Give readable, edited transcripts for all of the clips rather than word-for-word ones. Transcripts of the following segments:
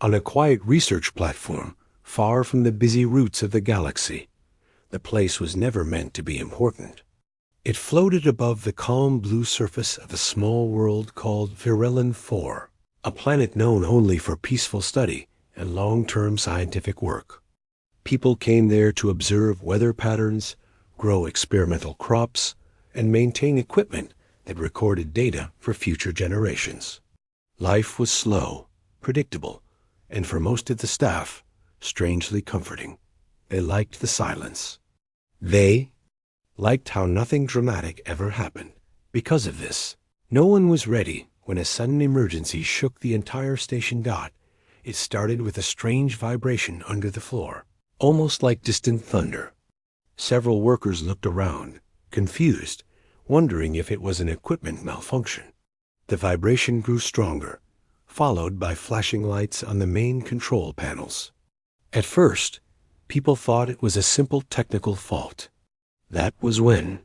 on a quiet research platform far from the busy routes of the galaxy. The place was never meant to be important. It floated above the calm blue surface of a small world called Virelin 4, a planet known only for peaceful study and long-term scientific work. People came there to observe weather patterns, grow experimental crops, and maintain equipment that recorded data for future generations. Life was slow, predictable, and for most of the staff, strangely comforting. They liked the silence. They liked how nothing dramatic ever happened. Because of this, no one was ready when a sudden emergency shook the entire station dot. It started with a strange vibration under the floor, almost like distant thunder. Several workers looked around, confused, wondering if it was an equipment malfunction. The vibration grew stronger, followed by flashing lights on the main control panels. At first, people thought it was a simple technical fault. That was when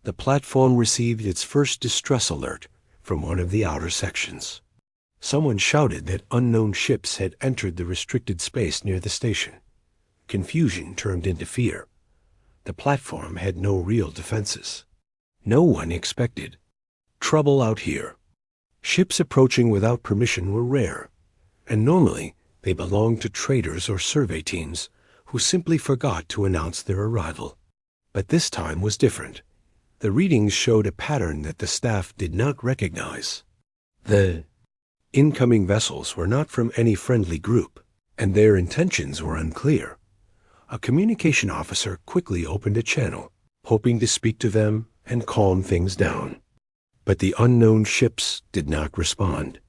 the platform received its first distress alert from one of the outer sections. Someone shouted that unknown ships had entered the restricted space near the station. Confusion turned into fear. The platform had no real defenses. No one expected trouble out here. Ships approaching without permission were rare, and normally they belonged to traders or survey teams who simply forgot to announce their arrival. But this time was different. The readings showed a pattern that the staff did not recognize. The incoming vessels were not from any friendly group, and their intentions were unclear. A communication officer quickly opened a channel, hoping to speak to them and calm things down. But the unknown ships did not respond.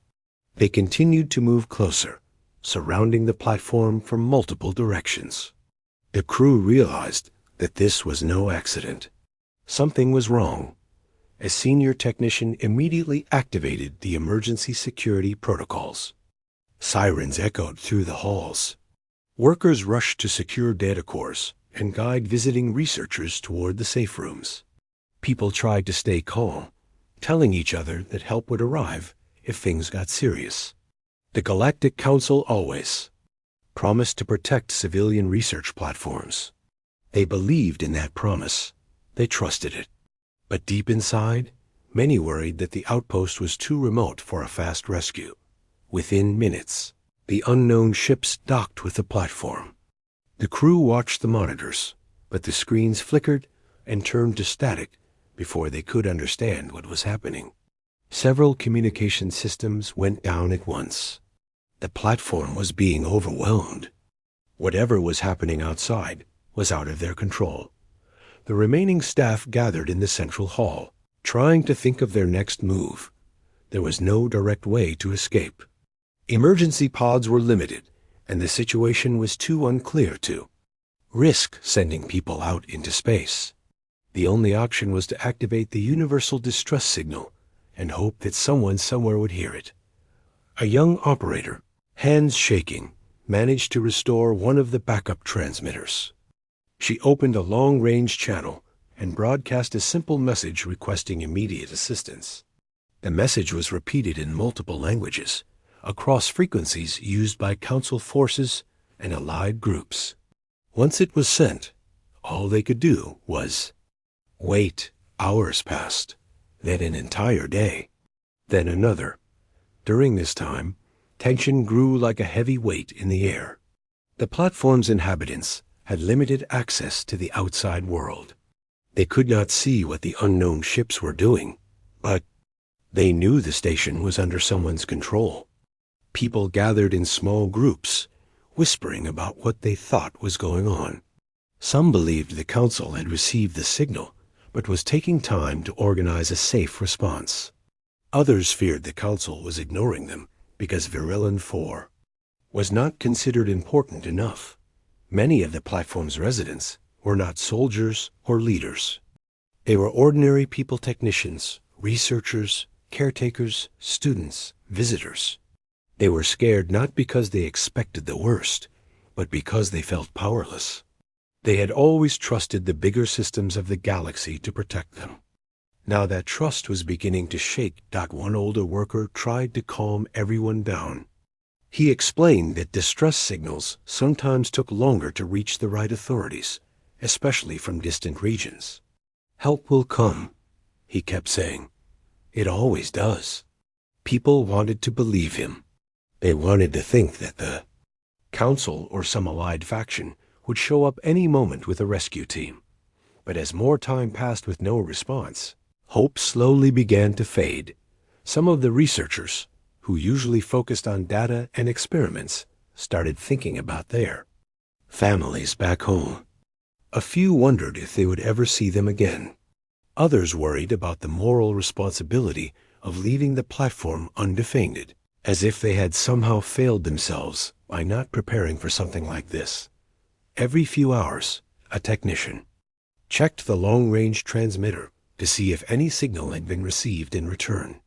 They continued to move closer, surrounding the platform from multiple directions. The crew realized that this was no accident. Something was wrong. A senior technician immediately activated the emergency security protocols. Sirens echoed through the halls. Workers rushed to secure data cores and guide visiting researchers toward the safe rooms. People tried to stay calm, telling each other that help would arrive if things got serious. The Galactic Council always promised to protect civilian research platforms. They believed in that promise. They trusted it. But deep inside, many worried that the outpost was too remote for a fast rescue. Within minutes, the unknown ships docked with the platform. The crew watched the monitors, but the screens flickered and turned to static before they could understand what was happening. Several communication systems went down at once. The platform was being overwhelmed. Whatever was happening outside was out of their control. The remaining staff gathered in the central hall, trying to think of their next move. There was no direct way to escape. Emergency pods were limited, and the situation was too unclear to risk sending people out into space. The only option was to activate the universal distress signal and hope that someone somewhere would hear it. A young operator, hands shaking, managed to restore one of the backup transmitters. She opened a long-range channel and broadcast a simple message requesting immediate assistance. The message was repeated in multiple languages, across frequencies used by Council forces and allied groups. Once it was sent, all they could do was wait. Hours passed, then an entire day, then another. During this time, tension grew like a heavy weight in the air. The platform's inhabitants had limited access to the outside world. They could not see what the unknown ships were doing, but they knew the station was under someone's control. People gathered in small groups, whispering about what they thought was going on. Some believed the Council had received the signal, but was taking time to organize a safe response. Others feared the Council was ignoring them because Virelin 4 was not considered important enough. Many of the platform's residents were not soldiers or leaders. They were ordinary people, technicians, researchers, caretakers, students, visitors. They were scared not because they expected the worst, but because they felt powerless. They had always trusted the bigger systems of the galaxy to protect them. Now that trust was beginning to shake. One older worker tried to calm everyone down. He explained that distress signals sometimes took longer to reach the right authorities, especially from distant regions. "Help will come," he kept saying. "It always does." People wanted to believe him. They wanted to think that the council or some allied faction would show up any moment with a rescue team. But as more time passed with no response, hope slowly began to fade. Some of the researchers, who usually focused on data and experiments, started thinking about their families back home. A few wondered if they would ever see them again. Others worried about the moral responsibility of leaving the platform undefended, as if they had somehow failed themselves by not preparing for something like this. Every few hours, a technician checked the long-range transmitter to see if any signal had been received in return.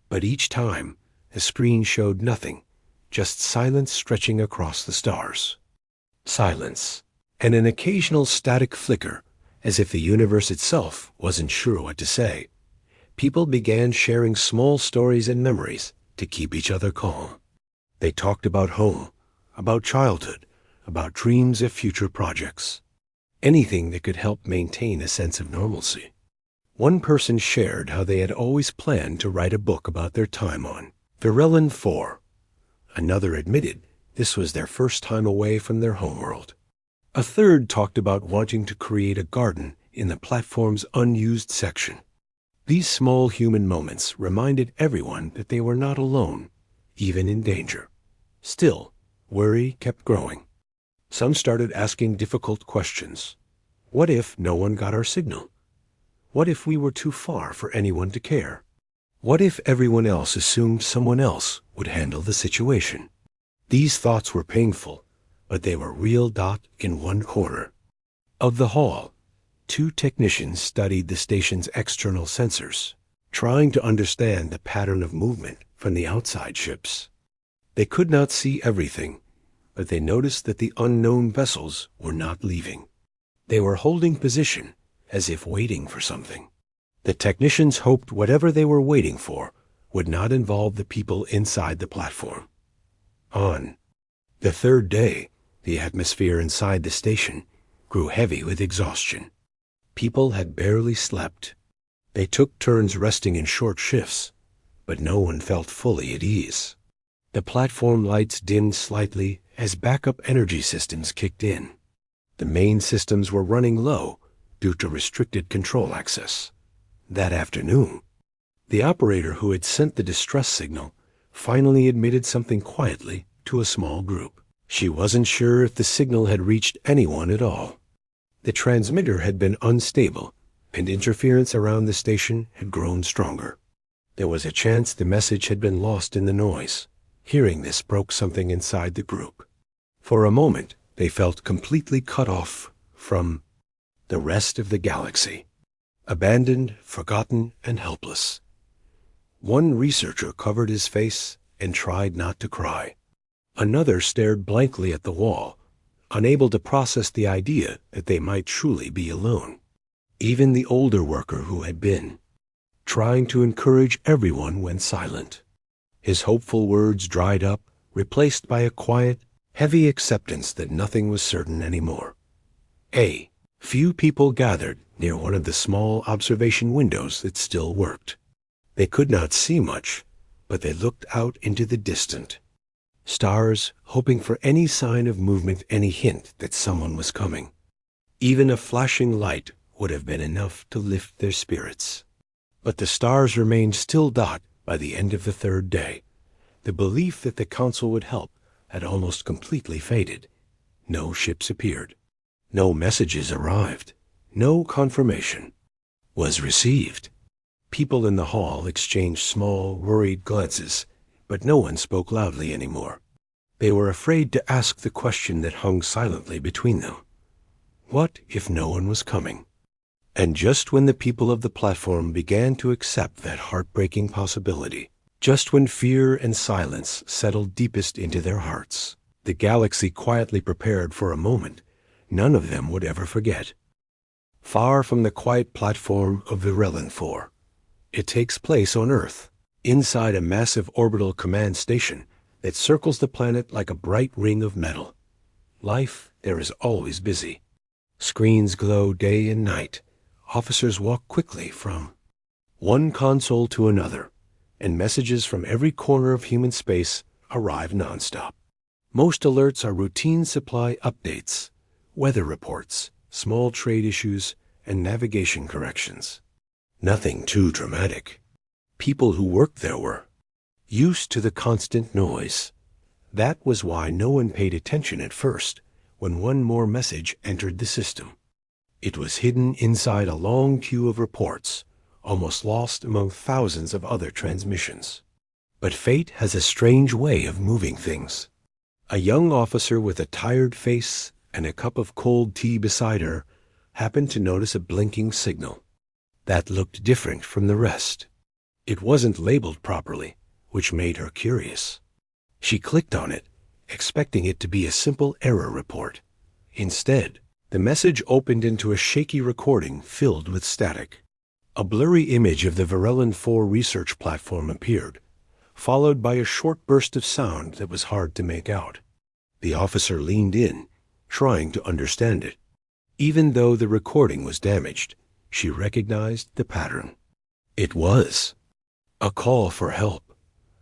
But each time, the screen showed nothing, just silence stretching across the stars. Silence, and an occasional static flicker, as if the universe itself wasn't sure what to say. People began sharing small stories and memories to keep each other calm. They talked about home, about childhood, about dreams of future projects. Anything that could help maintain a sense of normalcy. One person shared how they had always planned to write a book about their time on Virelin 4. Another admitted this was their first time away from their homeworld. A third talked about wanting to create a garden in the platform's unused section. These small human moments reminded everyone that they were not alone, even in danger. Still, worry kept growing. Some started asking difficult questions. What if no one got our signal? What if we were too far for anyone to care? What if everyone else assumed someone else would handle the situation? These thoughts were painful, but they were real. In one corner of the hall, two technicians studied the station's external sensors, trying to understand the pattern of movement from the outside ships. They could not see everything, but they noticed that the unknown vessels were not leaving. They were holding position, as if waiting for something. The technicians hoped whatever they were waiting for would not involve the people inside the platform. On the third day, the atmosphere inside the station grew heavy with exhaustion. People had barely slept. They took turns resting in short shifts, but no one felt fully at ease. The platform lights dimmed slightly as backup energy systems kicked in. The main systems were running low due to restricted control access. That afternoon, the operator who had sent the distress signal finally admitted something quietly to a small group. She wasn't sure if the signal had reached anyone at all. The transmitter had been unstable, and interference around the station had grown stronger. There was a chance the message had been lost in the noise. Hearing this broke something inside the group. For a moment, they felt completely cut off from the rest of the galaxy. Abandoned, forgotten, and helpless. One researcher covered his face and tried not to cry. Another stared blankly at the wall, unable to process the idea that they might truly be alone. Even the older worker who had been trying to encourage everyone went silent. His hopeful words dried up, replaced by a quiet, heavy acceptance that nothing was certain anymore. A few people gathered near one of the small observation windows that still worked. They could not see much, but they looked out into the distant stars, hoping for any sign of movement, any hint that someone was coming. Even a flashing light would have been enough to lift their spirits. But the stars remained still. By the end of the third day, the belief that the council would help had almost completely faded. No ships appeared. No messages arrived. No confirmation was received. People in the hall exchanged small, worried glances, but no one spoke loudly anymore. They were afraid to ask the question that hung silently between them. What if no one was coming? And just when the people of the platform began to accept that heartbreaking possibility, just when fear and silence settled deepest into their hearts, the galaxy quietly prepared for a moment none of them would ever forget. Far from the quiet platform of Virelin 4, it takes place on Earth, inside a massive orbital command station that circles the planet like a bright ring of metal. Life there is always busy. Screens glow day and night. Officers walk quickly from one console to another, and messages from every corner of human space arrive nonstop. Most alerts are routine supply updates, weather reports, small trade issues, and navigation corrections. Nothing too dramatic. People who worked there were used to the constant noise. That was why no one paid attention at first when one more message entered the system. It was hidden inside a long queue of reports, almost lost among thousands of other transmissions. But fate has a strange way of moving things. A young officer with a tired face and a cup of cold tea beside her happened to notice a blinking signal that looked different from the rest. It wasn't labeled properly, which made her curious. She clicked on it, expecting it to be a simple error report. Instead, the message opened into a shaky recording filled with static. A blurry image of the Varellin 4 research platform appeared, followed by a short burst of sound that was hard to make out. The officer leaned in, trying to understand it. Even though the recording was damaged, she recognized the pattern. It was a call for help.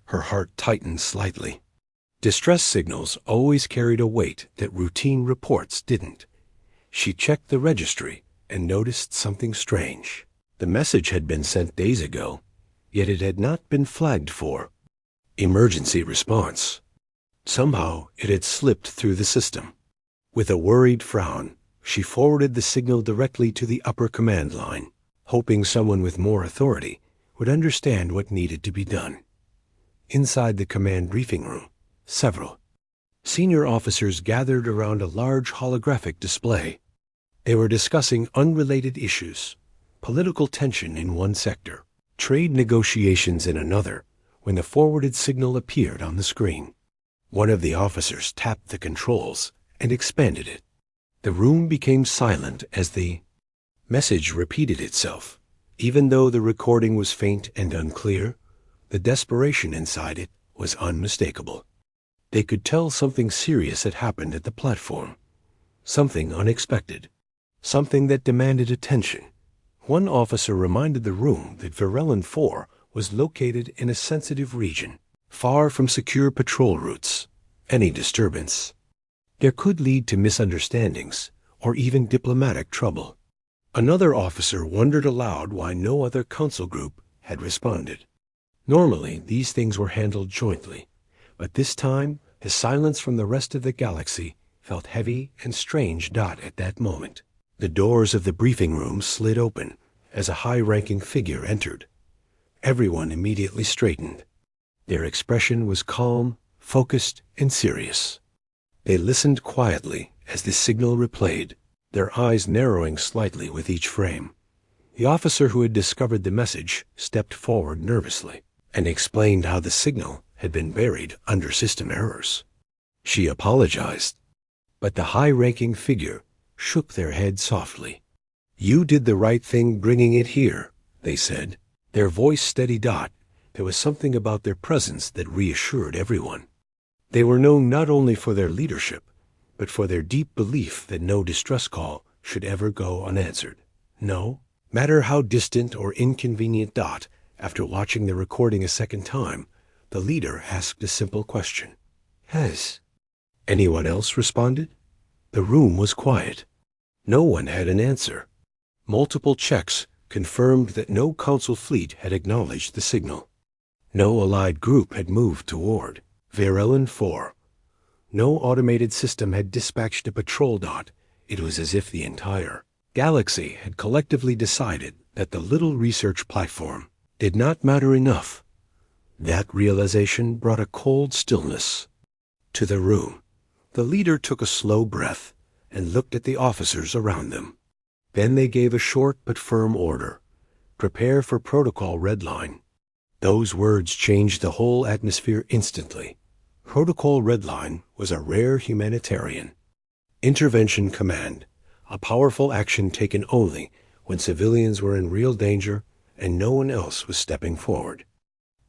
Her heart tightened slightly. Distress signals always carried a weight that routine reports didn't. She checked the registry and noticed something strange. The message had been sent days ago, yet it had not been flagged for emergency response. Somehow it had slipped through the system. With a worried frown, she forwarded the signal directly to the upper command line, hoping someone with more authority would understand what needed to be done. Inside the command briefing room, several senior officers gathered around a large holographic display. They were discussing unrelated issues, political tension in one sector, trade negotiations in another, when the forwarded signal appeared on the screen. One of the officers tapped the controls and expanded it. The room became silent as the message repeated itself. Even though the recording was faint and unclear, the desperation inside it was unmistakable. They could tell something serious had happened at the platform, something unexpected, something that demanded attention. One officer reminded the room that Varellin 4 was located in a sensitive region, far from secure patrol routes. Any disturbance there could lead to misunderstandings or even diplomatic trouble. Another officer wondered aloud why no other council group had responded. Normally, these things were handled jointly, but this time, the silence from the rest of the galaxy felt heavy and strange. At that moment, the doors of the briefing room slid open as a high-ranking figure entered. Everyone immediately straightened. Their expression was calm, focused, and serious. They listened quietly as the signal replayed, their eyes narrowing slightly with each frame. The officer who had discovered the message stepped forward nervously and explained how the signal had been buried under system errors. She apologized, but the high-ranking figure shook their head softly. "You did the right thing bringing it here," they said. Their voice steady. There was something about their presence that reassured everyone. They were known not only for their leadership, but for their deep belief that no distress call should ever go unanswered. No matter how distant or inconvenient. After watching the recording a second time, the leader asked a simple question. "Has anyone else responded?" The room was quiet. No one had an answer. Multiple checks confirmed that no council fleet had acknowledged the signal. No allied group had moved toward Varellin 4. No automated system had dispatched a patrol. It was as if the entire galaxy had collectively decided that the little research platform did not matter enough. That realization brought a cold stillness to the room. The leader took a slow breath and looked at the officers around them. Then they gave a short but firm order. "Prepare for protocol red line." Those words changed the whole atmosphere instantly. Protocol red line was a rare humanitarian intervention command, a powerful action taken only when civilians were in real danger and no one else was stepping forward.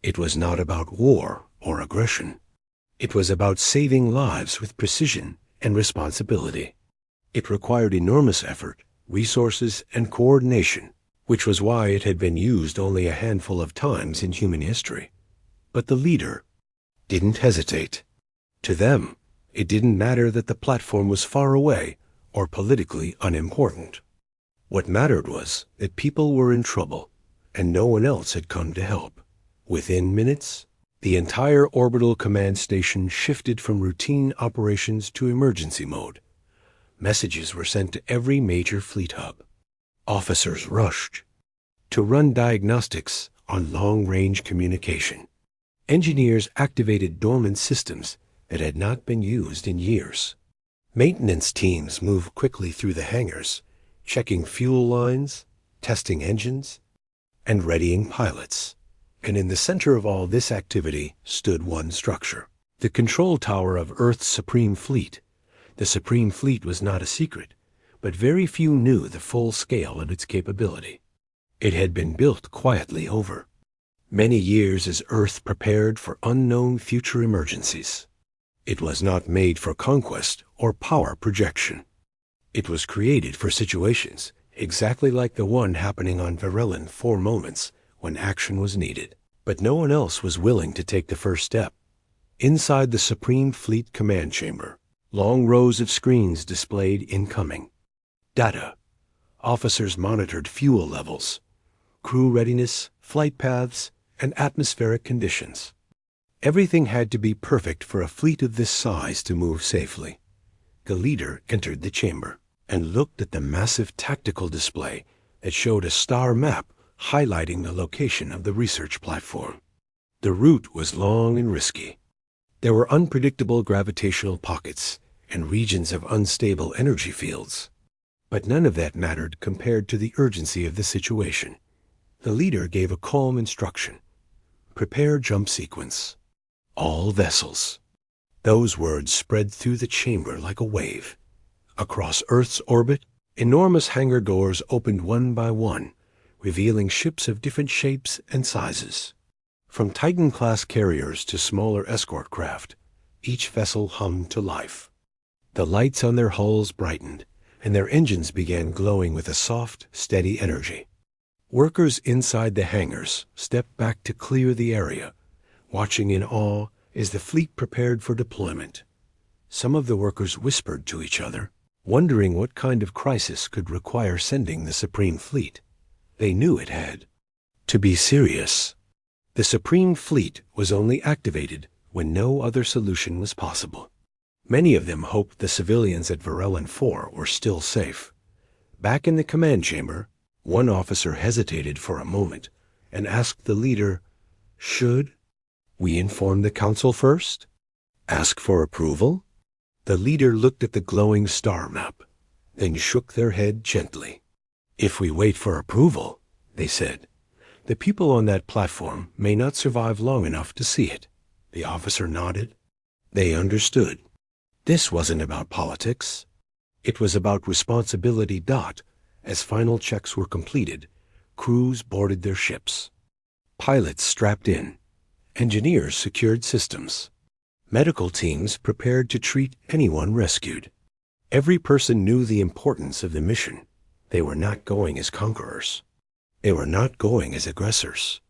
It was not about war or aggression. It was about saving lives with precision and responsibility. It required enormous effort, resources, and coordination, which was why it had been used only a handful of times in human history. But the leader didn't hesitate. To them, it didn't matter that the platform was far away or politically unimportant. What mattered was that people were in trouble, and no one else had come to help. Within minutes, the entire orbital command station shifted from routine operations to emergency mode. Messages were sent to every major fleet hub. Officers rushed to run diagnostics on long-range communication. Engineers activated dormant systems that had not been used in years. Maintenance teams moved quickly through the hangars, checking fuel lines, testing engines, and readying pilots. And in the center of all this activity stood one structure, the control tower of Earth's Supreme Fleet. The Supreme Fleet was not a secret, but very few knew the full scale of its capability. It had been built quietly over many years as Earth prepared for unknown future emergencies. It was not made for conquest or power projection. It was created for situations exactly like the one happening on Varellon 4 moments when action was needed. But no one else was willing to take the first step. Inside the Supreme Fleet Command Chamber, long rows of screens displayed incoming data. Officers monitored fuel levels, crew readiness, flight paths, and atmospheric conditions. Everything had to be perfect for a fleet of this size to move safely. The leader entered the chamber and looked at the massive tactical display that showed a star map highlighting the location of the research platform. The route was long and risky. There were unpredictable gravitational pockets and regions of unstable energy fields. But none of that mattered compared to the urgency of the situation. The leader gave a calm instruction. Prepare jump sequence. All vessels. Those words spread through the chamber like a wave. Across Earth's orbit, enormous hangar doors opened one by one, revealing ships of different shapes and sizes. From Titan-class carriers to smaller escort craft, each vessel hummed to life. The lights on their hulls brightened, and their engines began glowing with a soft, steady energy. Workers inside the hangars stepped back to clear the area, watching in awe as the fleet prepared for deployment. Some of the workers whispered to each other, wondering what kind of crisis could require sending the Supreme Fleet. They knew it had to be serious. The Supreme Fleet was only activated when no other solution was possible. Many of them hoped the civilians at Varellon 4 were still safe. Back in the command chamber, one officer hesitated for a moment and asked the leader, "Should we inform the council first? Ask for approval?" The leader looked at the glowing star map, then shook their head gently. "If we wait for approval," they said, "the people on that platform may not survive long enough to see it." The officer nodded. They understood. This wasn't about politics. It was about responsibility. As final checks were completed, crews boarded their ships. Pilots strapped in. Engineers secured systems. Medical teams prepared to treat anyone rescued. Every person knew the importance of the mission. They were not going as conquerors. They were not going as aggressors.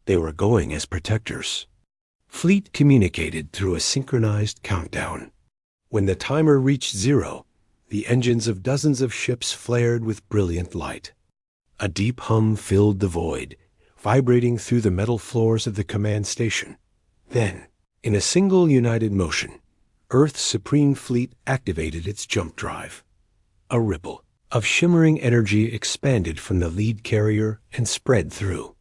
They were going as protectors. Fleet communicated through a synchronized countdown. When the timer reached 0, the engines of dozens of ships flared with brilliant light. A deep hum filled the void, vibrating through the metal floors of the command station. Then, in a single united motion, Earth's Supreme Fleet activated its jump drive. A ripple of shimmering energy expanded from the lead carrier and spread through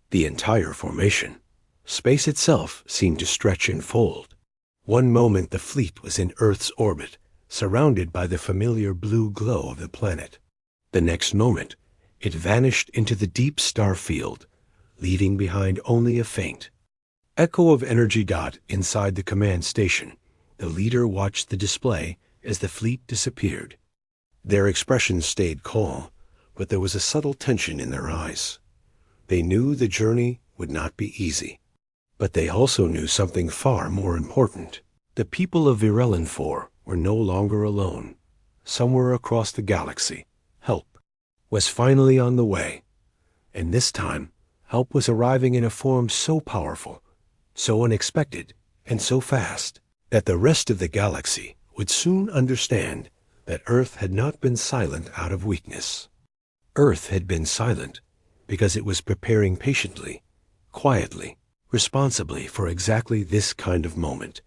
the entire formation. Space itself seemed to stretch and fold. One moment the fleet was in Earth's orbit, surrounded by the familiar blue glow of the planet. The next moment, it vanished into the deep star field, leaving behind only a faint echo of energy. Inside the command station, the leader watched the display as the fleet disappeared. Their expressions stayed calm, but there was a subtle tension in their eyes. They knew the journey would not be easy, but they also knew something far more important. The people of Virelin 4 were no longer alone. Somewhere across the galaxy, help was finally on the way. And this time, help was arriving in a form so powerful, so unexpected, and so fast that the rest of the galaxy would soon understand that Earth had not been silent out of weakness. Earth had been silent because it was preparing patiently, quietly, responsibly for exactly this kind of moment,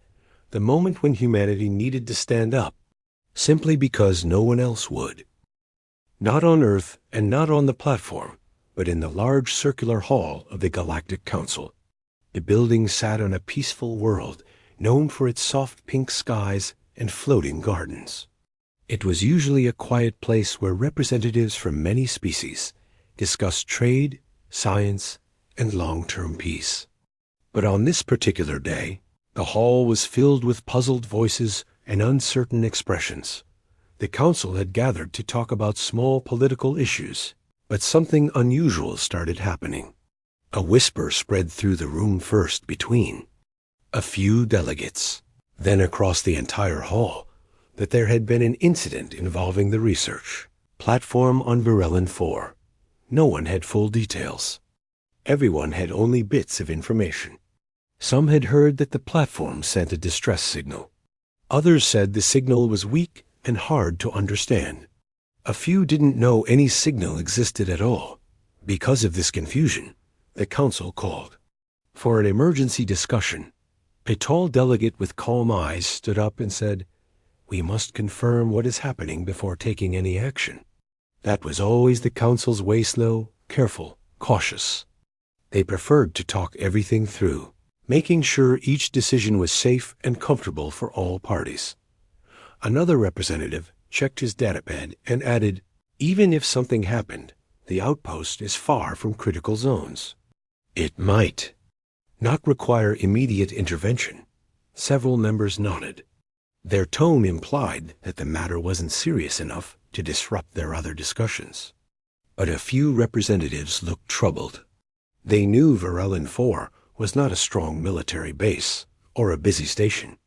the moment when humanity needed to stand up, simply because no one else would. Not on Earth and not on the platform, but in the large circular hall of the Galactic Council. The building sat on a peaceful world known for its soft pink skies and floating gardens. It was usually a quiet place where representatives from many species discussed trade, science, and long-term peace. But on this particular day, the hall was filled with puzzled voices and uncertain expressions. The council had gathered to talk about small political issues, but something unusual started happening. A whisper spread through the room first between a few delegates, then across the entire hall, that there had been an incident involving the research platform on Virelin 4. No one had full details. Everyone had only bits of information. Some had heard that the platform sent a distress signal. Others said the signal was weak and hard to understand. A few didn't know any signal existed at all. Because of this confusion, the council called for an emergency discussion. A tall delegate with calm eyes stood up and said, "We must confirm what is happening before taking any action." That was always the council's way, slow, careful, cautious. They preferred to talk everything through, making sure each decision was safe and comfortable for all parties. Another representative checked his datapad and added, "Even if something happened, the outpost is far from critical zones. It might not require immediate intervention." Several members nodded. Their tone implied that the matter wasn't serious enough to disrupt their other discussions. But a few representatives looked troubled. They knew Virelin 4 was not a strong military base or a busy station.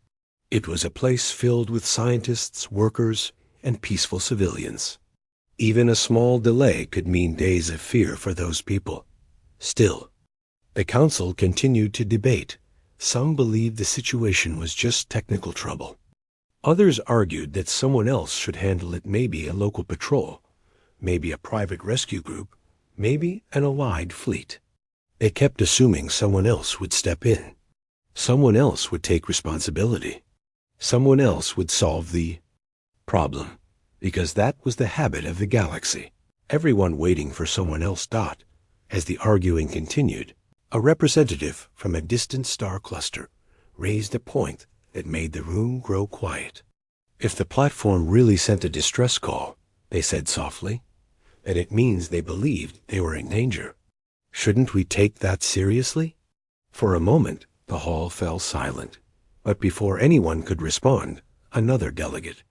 It was a place filled with scientists, workers, and peaceful civilians. Even a small delay could mean days of fear for those people. Still, the council continued to debate. Some believed the situation was just technical trouble. Others argued that someone else should handle it, maybe a local patrol, maybe a private rescue group, maybe an allied fleet. They kept assuming someone else would step in. Someone else would take responsibility. Someone else would solve the problem, because that was the habit of the galaxy. Everyone waiting for someone else. As the arguing continued, a representative from a distant star cluster raised a point that made the room grow quiet. "If the platform really sent a distress call," they said softly, "then it means they believed they were in danger. Shouldn't we take that seriously?" For a moment, the hall fell silent. But before anyone could respond, another delegate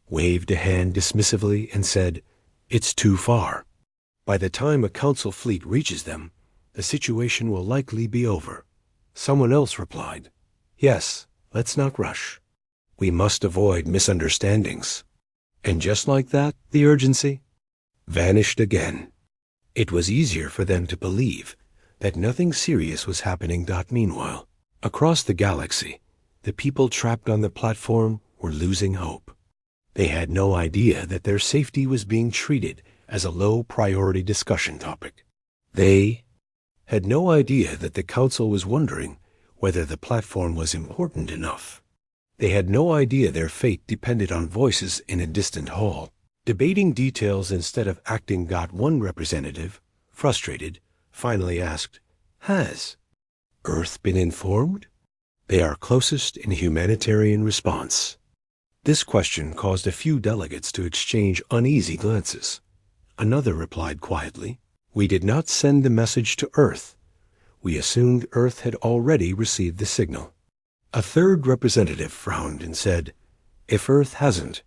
waved a hand dismissively and said, "It's too far. By the time a council fleet reaches them, the situation will likely be over." Someone else replied, "Yes, let's not rush. We must avoid misunderstandings." And just like that, the urgency vanished again. It was easier for them to believe that nothing serious was happening. Meanwhile, across the galaxy, the people trapped on the platform were losing hope. They had no idea that their safety was being treated as a low-priority discussion topic. They had no idea that the council was wondering whether the platform was important enough. They had no idea their fate depended on voices in a distant hall, debating details instead of acting. One representative, frustrated, finally asked, "Has Earth been informed?" They are closest in humanitarian response. This question caused a few delegates to exchange uneasy glances. Another replied quietly, "We did not send the message to Earth. We assumed Earth had already received the signal." A third representative frowned and said, "If Earth hasn't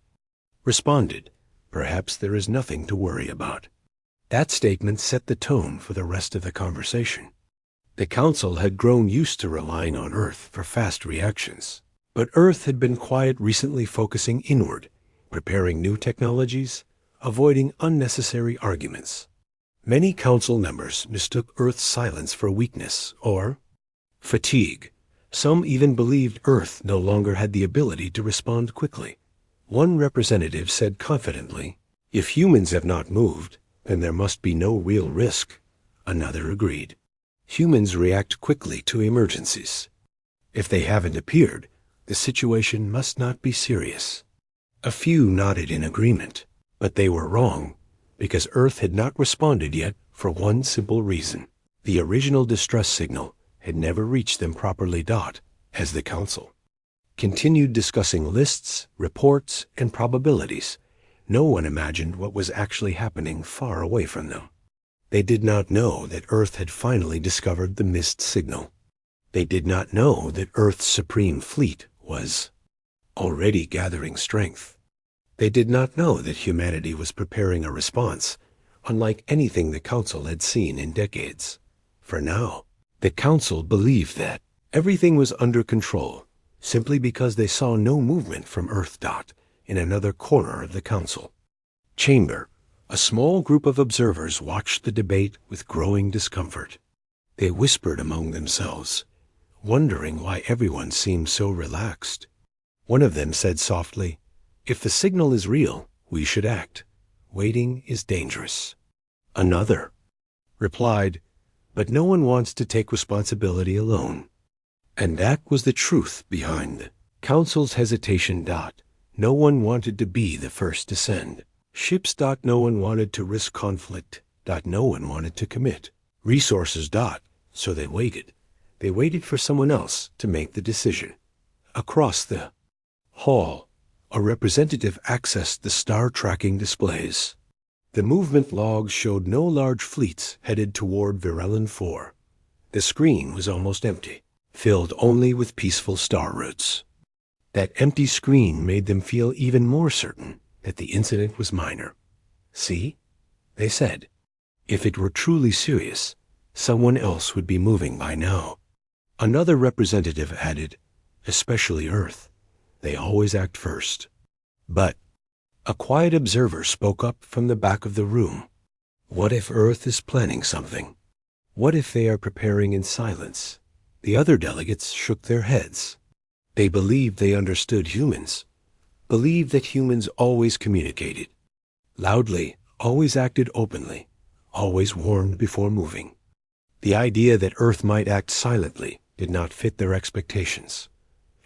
responded, perhaps there is nothing to worry about." That statement set the tone for the rest of the conversation. The council had grown used to relying on Earth for fast reactions. But Earth had been quiet recently, focusing inward, preparing new technologies, avoiding unnecessary arguments. Many council members mistook Earth's silence for weakness or fatigue. Some even believed Earth no longer had the ability to respond quickly. One representative said confidently, "If humans have not moved, then there must be no real risk." Another agreed. Humans react quickly to emergencies. If they haven't appeared, the situation must not be serious. A few nodded in agreement, but they were wrong, because Earth had not responded yet for one simple reason. The original distress signal had never reached them properly. As the council continued discussing lists, reports, and probabilities, no one imagined what was actually happening far away from them. They did not know that Earth had finally discovered the missed signal. They did not know that Earth's supreme fleet was already gathering strength. They did not know that humanity was preparing a response unlike anything the Council had seen in decades. For now, the Council believed that everything was under control simply because they saw no movement from Earth. In another corner of the Council chamber, a small group of observers watched the debate with growing discomfort. They whispered among themselves, wondering why everyone seemed so relaxed. One of them said softly, "If the signal is real, we should act. Waiting is dangerous." Another replied, "But no one wants to take responsibility alone." And that was the truth behind the Council's hesitation. No one wanted to be the first to send ships. No one wanted to risk conflict. No one wanted to commit resources. So they waited. They waited for someone else to make the decision. Across the hall, a representative accessed the star tracking displays. The movement logs showed no large fleets headed toward Virelin 4. The screen was almost empty, filled only with peaceful star routes. That empty screen made them feel even more certain that the incident was minor. "See," they said, "if it were truly serious, someone else would be moving by now." Another representative added, "Especially Earth. They always act first." But a quiet observer spoke up from the back of the room. "What if Earth is planning something? What if they are preparing in silence?" The other delegates shook their heads. They believed they understood humans, believed that humans always communicated loudly, always acted openly, always warned before moving. The idea that Earth might act silently did not fit their expectations.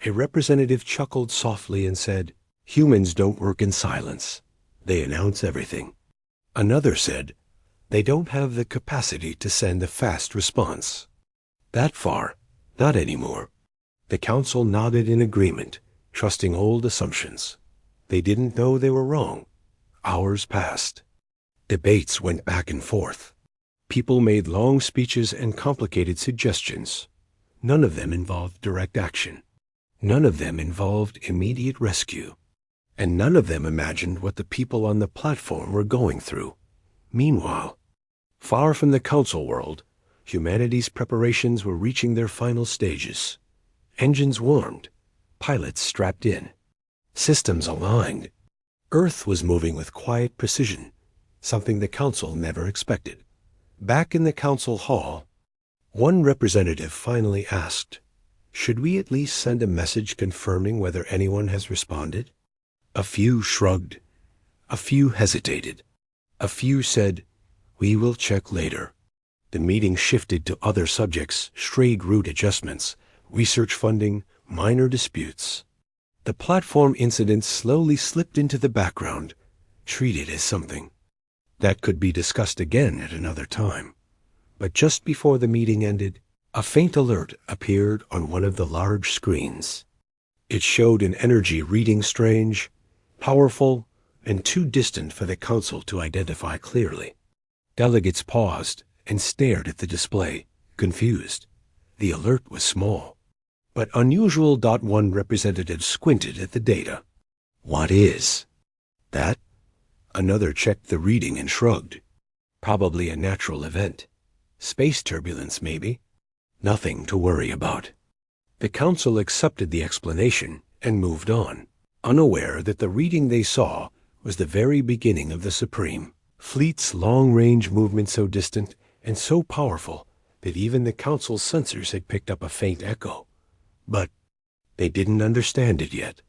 A representative chuckled softly and said, "Humans don't work in silence. They announce everything." Another said, "They don't have the capacity to send a fast response." That far, not anymore. The Council nodded in agreement, trusting old assumptions. They didn't know they were wrong. Hours passed. Debates went back and forth. People made long speeches and complicated suggestions. None of them involved direct action. None of them involved immediate rescue. And none of them imagined what the people on the platform were going through. Meanwhile, far from the Council world, humanity's preparations were reaching their final stages. Engines warmed, pilots strapped in, systems aligned. Earth was moving with quiet precision, something the Council never expected. Back in the Council hall, one representative finally asked, "Should we at least send a message confirming whether anyone has responded?" A few shrugged. A few hesitated. A few said, "We will check later." The meeting shifted to other subjects, trade route adjustments, research funding, minor disputes. The platform incident slowly slipped into the background, treated as something that could be discussed again at another time. But just before the meeting ended, a faint alert appeared on one of the large screens. It showed an energy reading strange, powerful, and too distant for the Council to identify clearly. Delegates paused and stared at the display, confused. The alert was small, but unusual. One representative squinted at the data. "What is that?" Another checked the reading and shrugged. "Probably a natural event. Space turbulence, maybe. Nothing to worry about." The council accepted the explanation and moved on, unaware that the reading they saw was the very beginning of the Supreme. Fleet's long-range movement so distant and so powerful that even the council's sensors had picked up a faint echo. But they didn't understand it yet.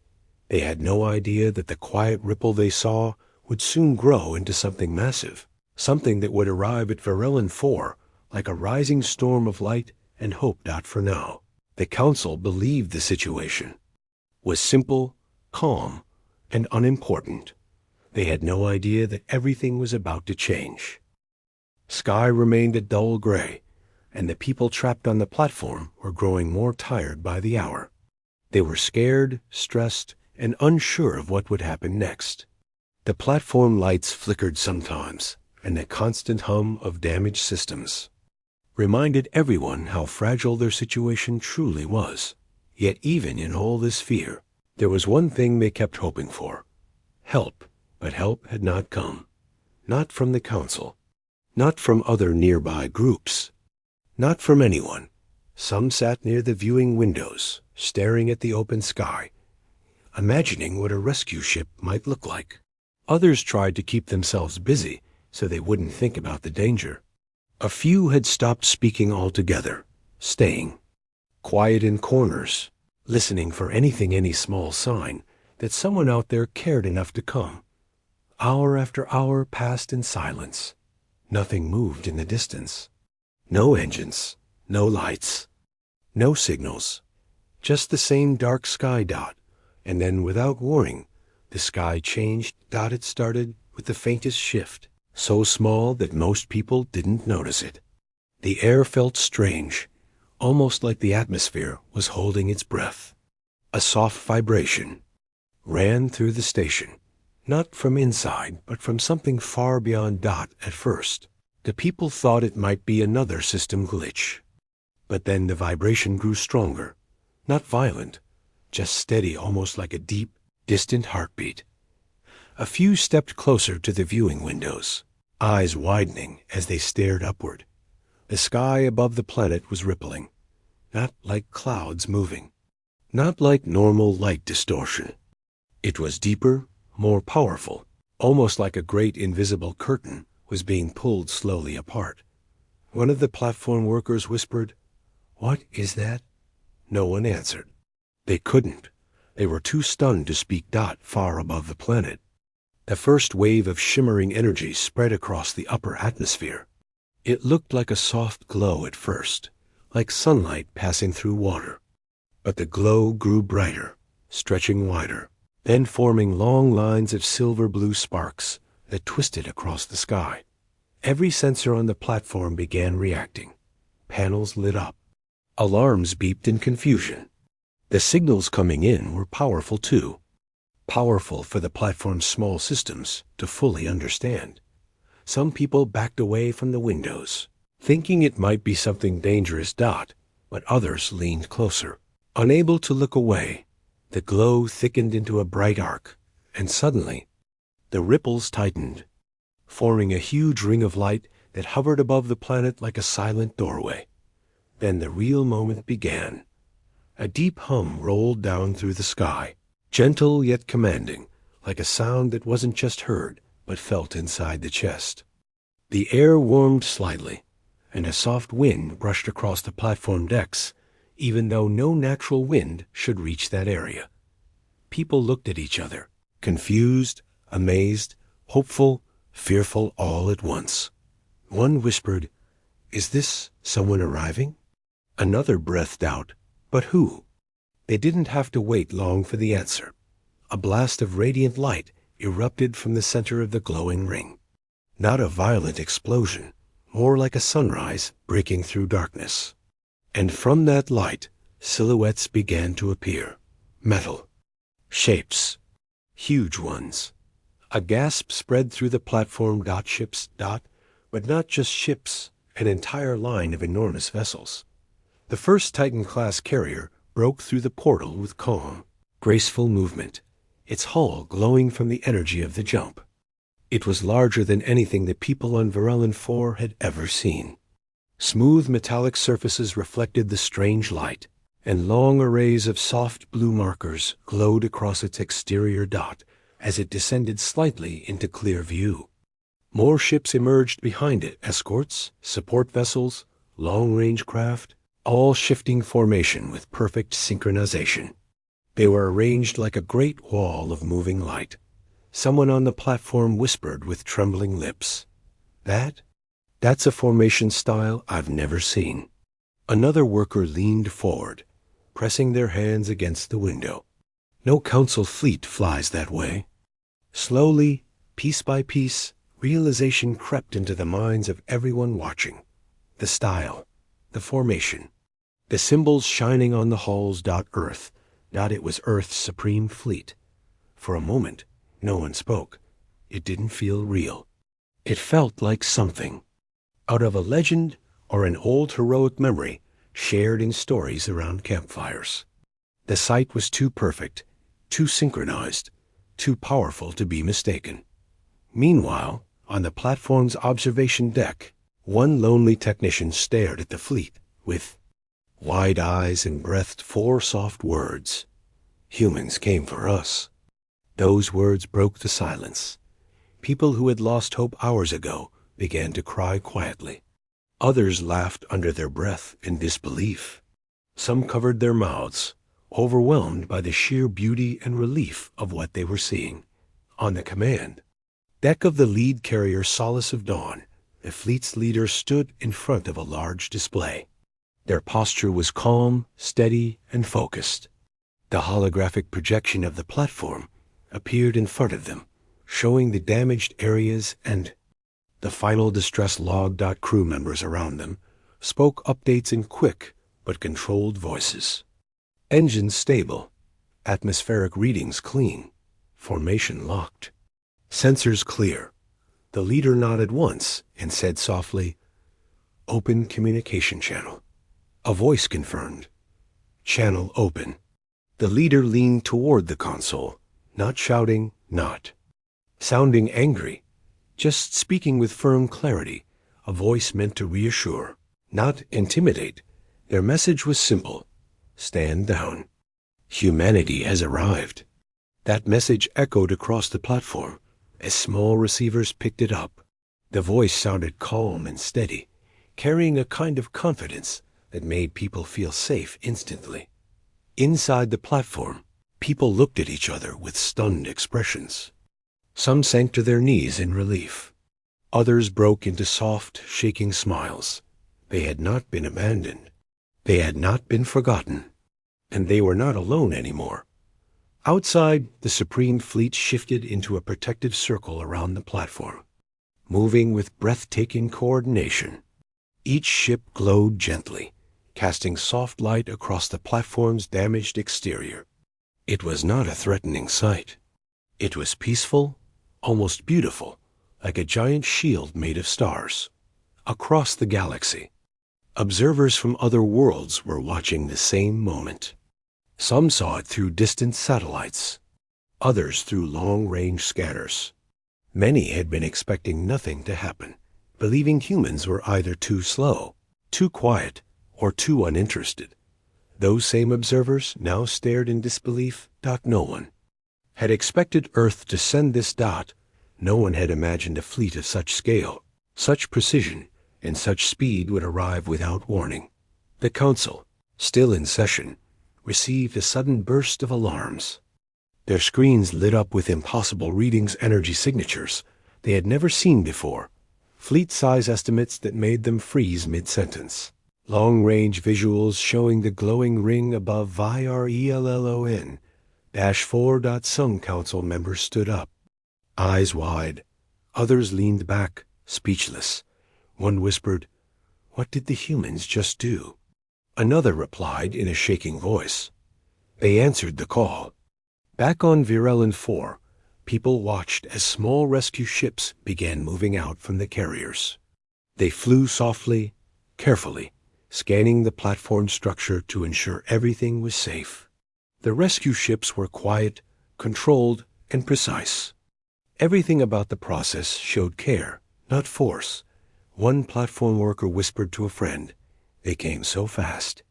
They had no idea that the quiet ripple they saw would soon grow into something massive, something that would arrive at Varellin 4 like a rising storm of light and hope. For now, the council believed the situation was simple, calm, and unimportant. They had no idea that everything was about to change. Sky remained a dull gray, and the people trapped on the platform were growing more tired by the hour. They were scared, stressed, and unsure of what would happen next. The platform lights flickered sometimes, and the constant hum of damaged systems reminded everyone how fragile their situation truly was. Yet even in all this fear, there was one thing they kept hoping for: help. But help had not come. Not from the council. Not from other nearby groups. Not from anyone. Some sat near the viewing windows, staring at the open sky, imagining what a rescue ship might look like. Others tried to keep themselves busy so they wouldn't think about the danger. A few had stopped speaking altogether, staying quiet in corners, listening for any small sign that someone out there cared enough to come. Hour after hour passed in silence. Nothing moved in the distance. No engines, no lights, no signals. Just the same dark sky dot, and then without warning, the sky changed. It started with the faintest shift, so small that most people didn't notice it. The air felt strange, almost like the atmosphere was holding its breath. A soft vibration ran through the station. Not from inside, but from something far beyond. At first, the people thought it might be another system glitch. But then the vibration grew stronger, not violent, just steady, almost like a deep, distant heartbeat. A few stepped closer to the viewing windows, eyes widening as they stared upward. The sky above the planet was rippling, not like clouds moving, not like normal light distortion. It was deeper, more powerful, almost like a great invisible curtain was being pulled slowly apart. One of the platform workers whispered, "What is that?" No one answered. They couldn't. They were too stunned to speak. Far above the planet, the first wave of shimmering energy spread across the upper atmosphere. It looked like a soft glow at first, like sunlight passing through water. But the glow grew brighter, stretching wider, then forming long lines of silver-blue sparks that twisted across the sky. Every sensor on the platform began reacting. Panels lit up. Alarms beeped in confusion. The signals coming in were powerful too. Powerful for the platform's small systems to fully understand. Some people backed away from the windows, thinking it might be something dangerous. But others leaned closer, unable to look away. The glow thickened into a bright arc, and suddenly, the ripples tightened, forming a huge ring of light that hovered above the planet like a silent doorway. Then the real moment began. A deep hum rolled down through the sky, gentle yet commanding, like a sound that wasn't just heard, but felt inside the chest. The air warmed slightly, and a soft wind brushed across the platform decks, even though no natural wind should reach that area. People looked at each other, confused, amazed, hopeful, fearful all at once. One whispered, "Is this someone arriving?" Another breathed out, "But who?" They didn't have to wait long for the answer. A blast of radiant light erupted from the center of the glowing ring. Not a violent explosion, more like a sunrise breaking through darkness. And from that light, silhouettes began to appear. Metal. Shapes. Huge ones. A gasp spread through the platform. Ships. But not just ships, an entire line of enormous vessels. The first Titan-class carrier broke through the portal with calm, graceful movement, its hull glowing from the energy of the jump. It was larger than anything the people on Varellin 4 had ever seen. Smooth metallic surfaces reflected the strange light. and long arrays of soft blue markers glowed across its exterior dot as it descended slightly into clear view. More ships emerged behind it, escorts, support vessels, long-range craft, all shifting formation with perfect synchronization. They were arranged like a great wall of moving light. Someone on the platform whispered with trembling lips, That's a formation style I've never seen." Another worker leaned forward, pressing their hands against the window. "No council fleet flies that way." Slowly, piece by piece, realization crept into the minds of everyone watching. The style, the formation, the symbols shining on the hulls. Earth. It was Earth's supreme fleet. For a moment, no one spoke. It didn't feel real. It felt like something out of a legend or an old heroic memory shared in stories around campfires. The sight was too perfect, too synchronized, too powerful to be mistaken. Meanwhile, on the platform's observation deck, one lonely technician stared at the fleet with wide eyes and breathed 4 soft words. "Humans came for us." Those words broke the silence. People who had lost hope hours ago began to cry quietly. Others laughed under their breath in disbelief. Some covered their mouths, overwhelmed by the sheer beauty and relief of what they were seeing. On the command deck of the lead carrier Solace of Dawn, the fleet's leader stood in front of a large display. Their posture was calm, steady, and focused. The holographic projection of the platform appeared in front of them, showing the damaged areas and the final distress log. Crew members around them spoke updates in quick but controlled voices. Engines stable, atmospheric readings clean, formation locked, sensors clear. The leader nodded once and said softly, "Open communication channel." A voice confirmed, "Channel open." The leader leaned toward the console, not shouting, not sounding angry, just speaking with firm clarity, a voice meant to reassure, not intimidate. Their message was simple: stand down. Humanity has arrived. That message echoed across the platform as small receivers picked it up. The voice sounded calm and steady, carrying a kind of confidence that made people feel safe instantly. Inside the platform, people looked at each other with stunned expressions. Some sank to their knees in relief. Others broke into soft, shaking smiles. They had not been abandoned. They had not been forgotten. And they were not alone anymore. Outside, the Supreme Fleet shifted into a protective circle around the platform, moving with breathtaking coordination. Each ship glowed gently, casting soft light across the platform's damaged exterior. It was not a threatening sight. It was peaceful, almost beautiful, like a giant shield made of stars. Across the galaxy, observers from other worlds were watching the same moment. Some saw it through distant satellites, others through long-range scanners. Many had been expecting nothing to happen, believing humans were either too slow, too quiet, or too uninterested. Those same observers now stared in disbelief. No one had expected Earth to send this. No one had imagined a fleet of such scale, such precision, and such speed would arrive without warning. The Council, still in session, received a sudden burst of alarms. Their screens lit up with impossible readings, energy signatures they had never seen before, fleet size estimates that made them freeze mid-sentence. Long-range visuals showing the glowing ring above VIRELLON -4. Some council members stood up, eyes wide. Others leaned back, speechless. One whispered, "What did the humans just do?" Another replied in a shaking voice, "They answered the call." Back on Virellon 4, people watched as small rescue ships began moving out from the carriers. They flew softly, carefully, scanning the platform structure to ensure everything was safe. The rescue ships were quiet, controlled, and precise. Everything about the process showed care, not force. One platform worker whispered to a friend, "They came so fast."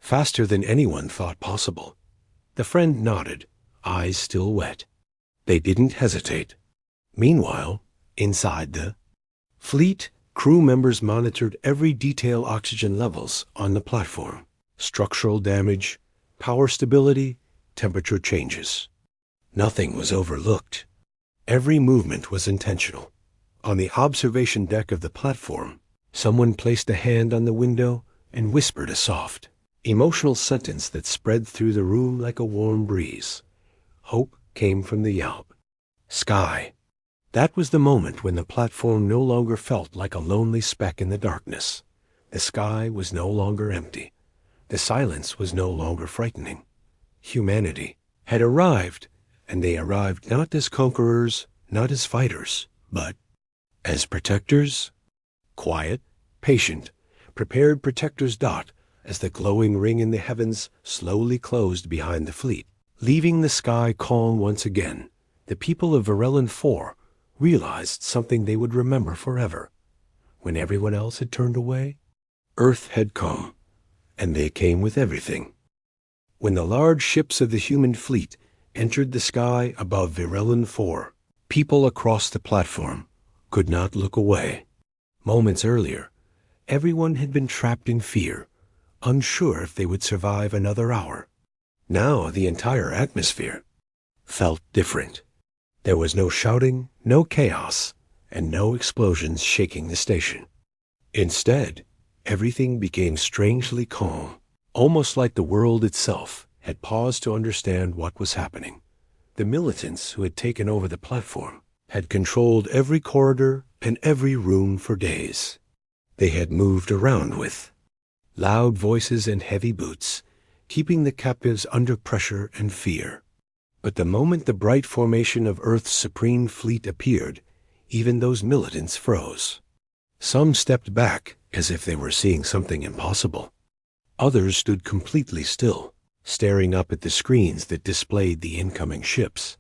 faster than anyone thought possible. The friend nodded, eyes still wet. They didn't hesitate. Meanwhile, inside the fleet, crew members monitored every detail: oxygen levels on the platform, structural damage, power stability, temperature changes. Nothing was overlooked. Every movement was intentional. On the observation deck of the platform, someone placed a hand on the window and whispered a soft, emotional sentence that spread through the room like a warm breeze. Hope came from the Yelp sky. That was the moment when the platform no longer felt like a lonely speck in the darkness. The sky was no longer empty. The silence was no longer frightening. Humanity had arrived, and they arrived not as conquerors, not as fighters, but as protectors. Quiet, patient, prepared protectors dot as the glowing ring in the heavens slowly closed behind the fleet, leaving the sky calm once again. The people of Varellan 4 realized something they would remember forever. When everyone else had turned away, Earth had come, and they came with everything. When the large ships of the human fleet entered the sky above Varellan 4, people across the platform could not look away. Moments earlier, everyone had been trapped in fear, unsure if they would survive another hour. Now the entire atmosphere felt different. There was no shouting, no chaos, and no explosions shaking the station. Instead, everything became strangely calm, almost like the world itself had paused to understand what was happening. The militants who had taken over the platform had controlled every corridor and every room for days. They had moved around with loud voices and heavy boots, keeping the captives under pressure and fear. But the moment the bright formation of Earth's supreme fleet appeared, even those militants froze. Some stepped back as if they were seeing something impossible. Others stood completely still, staring up at the screens that displayed the incoming ships.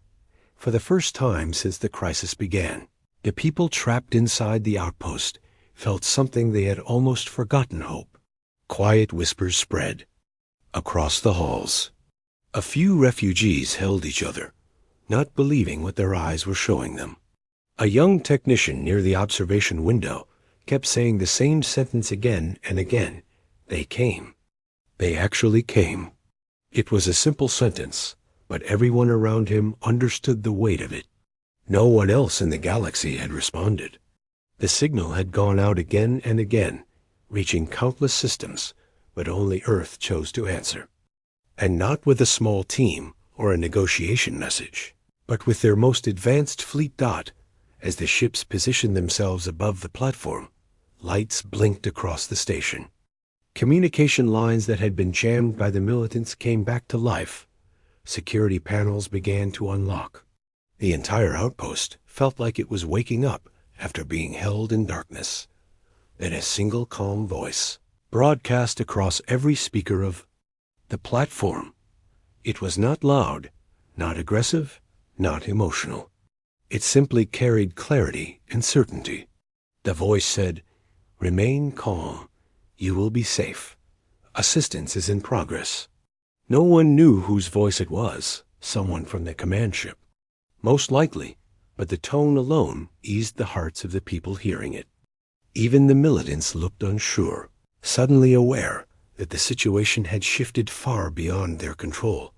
For the first time since the crisis began, the people trapped inside the outpost felt something they had almost forgotten: hope. Quiet whispers spread across the halls. A few refugees held each other, not believing what their eyes were showing them. A young technician near the observation window kept saying the same sentence again and again. They came. They actually came. It was a simple sentence, but everyone around him understood the weight of it. No one else in the galaxy had responded. The signal had gone out again and again, reaching countless systems, but only Earth chose to answer. And not with a small team or a negotiation message, but with their most advanced fleet dot. As the ships positioned themselves above the platform, lights blinked across the station. Communication lines that had been jammed by the militants came back to life. Security panels began to unlock. The entire outpost felt like it was waking up after being held in darkness. Then a single calm voice broadcast across every speaker of the platform. It was not loud, not aggressive, not emotional. It simply carried clarity and certainty. The voice said, "Remain calm. You will be safe. Assistance is in progress." No one knew whose voice it was. Someone from the command ship, most likely, but the tone alone eased the hearts of the people hearing it. Even the militants looked unsure, suddenly aware that the situation had shifted far beyond their control.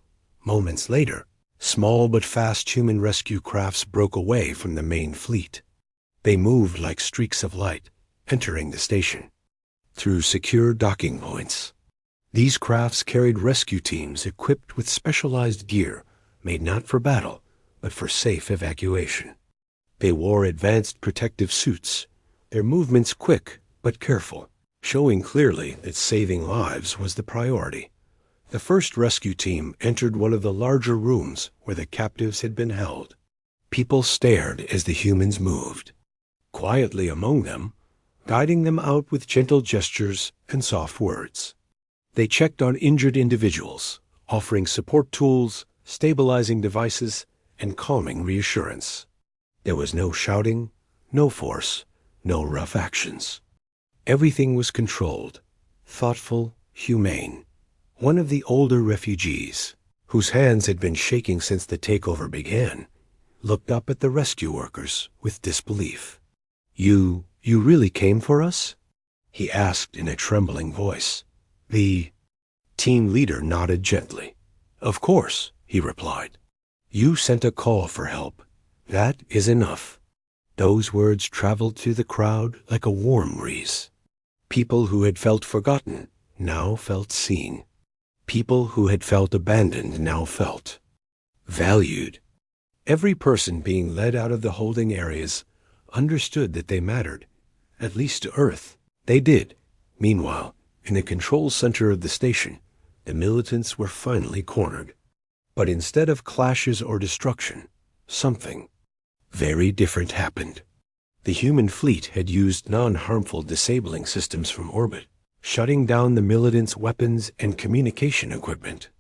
Moments later, small but fast human rescue crafts broke away from the main fleet. They moved like streaks of light, entering the station through secure docking points. These crafts carried rescue teams equipped with specialized gear made not for battle, but for safe evacuation. They wore advanced protective suits, their movements quick but careful, showing clearly that saving lives was the priority. The first rescue team entered one of the larger rooms where the captives had been held. People stared as the humans moved, quietly among them, guiding them out with gentle gestures and soft words. They checked on injured individuals, offering support tools, stabilizing devices, and calming reassurance. There was no shouting, no force, no rough actions. Everything was controlled, thoughtful, humane. One of the older refugees, whose hands had been shaking since the takeover began, looked up at the rescue workers with disbelief. You really came for us?" he asked in a trembling voice. The team leader nodded gently. "Of course," he replied. "You sent a call for help. That is enough." Those words traveled through the crowd like a warm breeze. People who had felt forgotten now felt seen. People who had felt abandoned now felt valued. Every person being led out of the holding areas understood that they mattered, at least to Earth. They did. Meanwhile, in the control center of the station, the militants were finally cornered. But instead of clashes or destruction, something very different happened. The human fleet had used non-harmful disabling systems from orbit, shutting down the militants' weapons and communication equipment.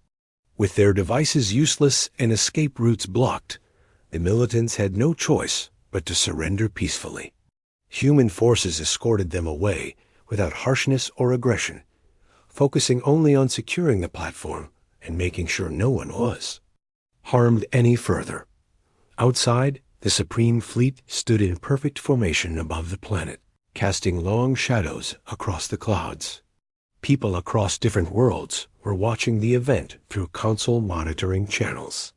With their devices useless and escape routes blocked, the militants had no choice but to surrender peacefully. Human forces escorted them away without harshness or aggression, focusing only on securing the platform and making sure no one was harmed any further. Outside, the Supreme Fleet stood in perfect formation above the planet, casting long shadows across the clouds. People across different worlds were watching the event through console monitoring channels.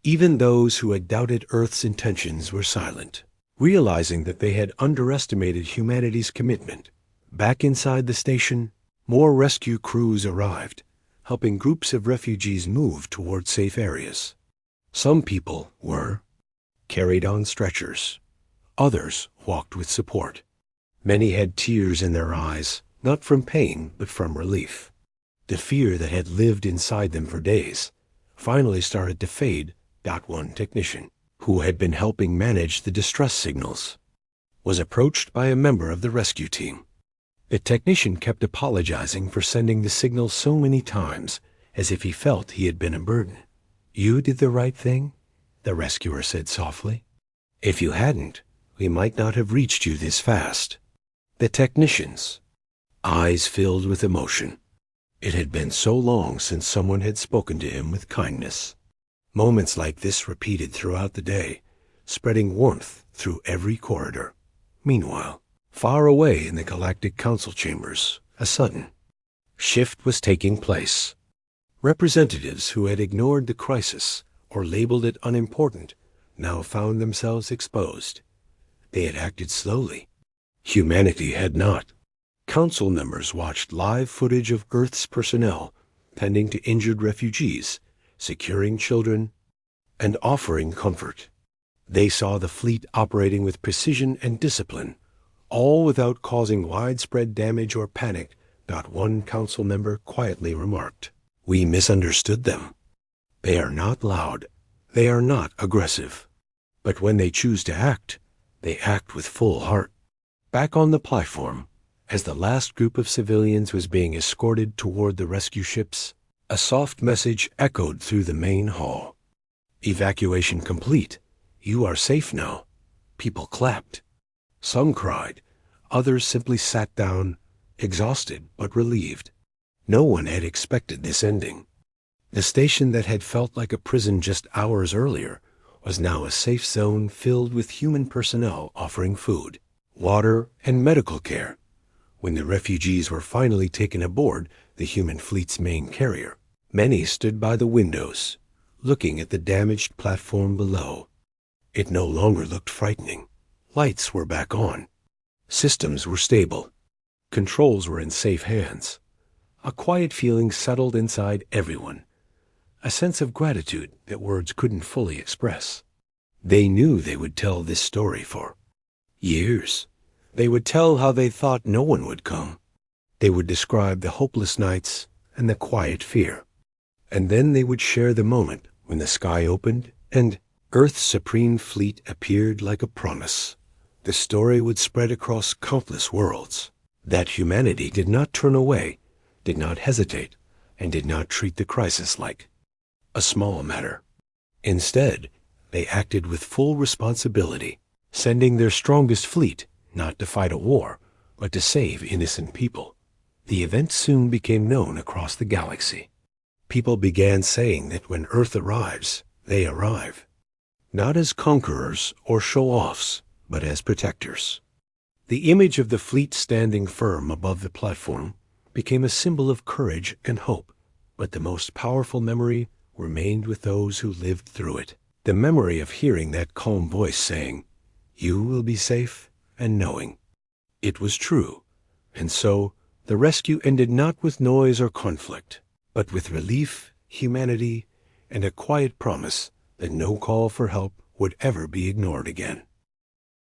Even those who had doubted Earth's intentions were silent, realizing that they had underestimated humanity's commitment. Back inside the station, more rescue crews arrived, helping groups of refugees move toward safe areas. Some people were carried on stretchers. Others walked with support. Many had tears in their eyes, not from pain, but from relief. The fear that had lived inside them for days finally started to fade. One technician, who had been helping manage the distress signals, was approached by a member of the rescue team. The technician kept apologizing for sending the signal so many times, as if he felt he had been a burden. "You did the right thing," the rescuer said softly. "If you hadn't, we might not have reached you this fast." The technician's eyes filled with emotion. It had been so long since someone had spoken to him with kindness. Moments like this repeated throughout the day, spreading warmth through every corridor. Meanwhile, far away in the Galactic Council chambers, a sudden shift was taking place. Representatives who had ignored the crisis or labeled it unimportant now found themselves exposed. They had acted slowly. Humanity had not. Council members watched live footage of Earth's personnel tending to injured refugees, securing children, and offering comfort. They saw the fleet operating with precision and discipline, all without causing widespread damage or panic. One council member quietly remarked, "We misunderstood them. They are not loud. They are not aggressive. But when they choose to act, they act with full heart." Back on the platform, as the last group of civilians was being escorted toward the rescue ships, a soft message echoed through the main hall. "Evacuation complete. You are safe now." People clapped. Some cried. Others simply sat down, exhausted but relieved. No one had expected this ending. The station that had felt like a prison just hours earlier was now a safe zone filled with human personnel offering food, water, and medical care. When the refugees were finally taken aboard the human fleet's main carrier, many stood by the windows, looking at the damaged platform below. It no longer looked frightening. Lights were back on. Systems were stable. Controls were in safe hands. A quiet feeling settled inside everyone, a sense of gratitude that words couldn't fully express. They knew they would tell this story for years. They would tell how they thought no one would come. They would describe the hopeless nights and the quiet fear. And then they would share the moment when the sky opened and Earth's supreme fleet appeared like a promise. The story would spread across countless worlds. That humanity did not turn away, did not hesitate, and did not treat the crisis like a small matter. Instead, they acted with full responsibility, sending their strongest fleet not to fight a war, but to save innocent people. The event soon became known across the galaxy. People began saying that when Earth arrives, they arrive, not as conquerors or show-offs, but as protectors. The image of the fleet standing firm above the platform became a symbol of courage and hope, but the most powerful memory remained with those who lived through it. The memory of hearing that calm voice saying, "You will be safe," and knowing it was true. And so, the rescue ended not with noise or conflict, but with relief, humanity, and a quiet promise that no call for help would ever be ignored again.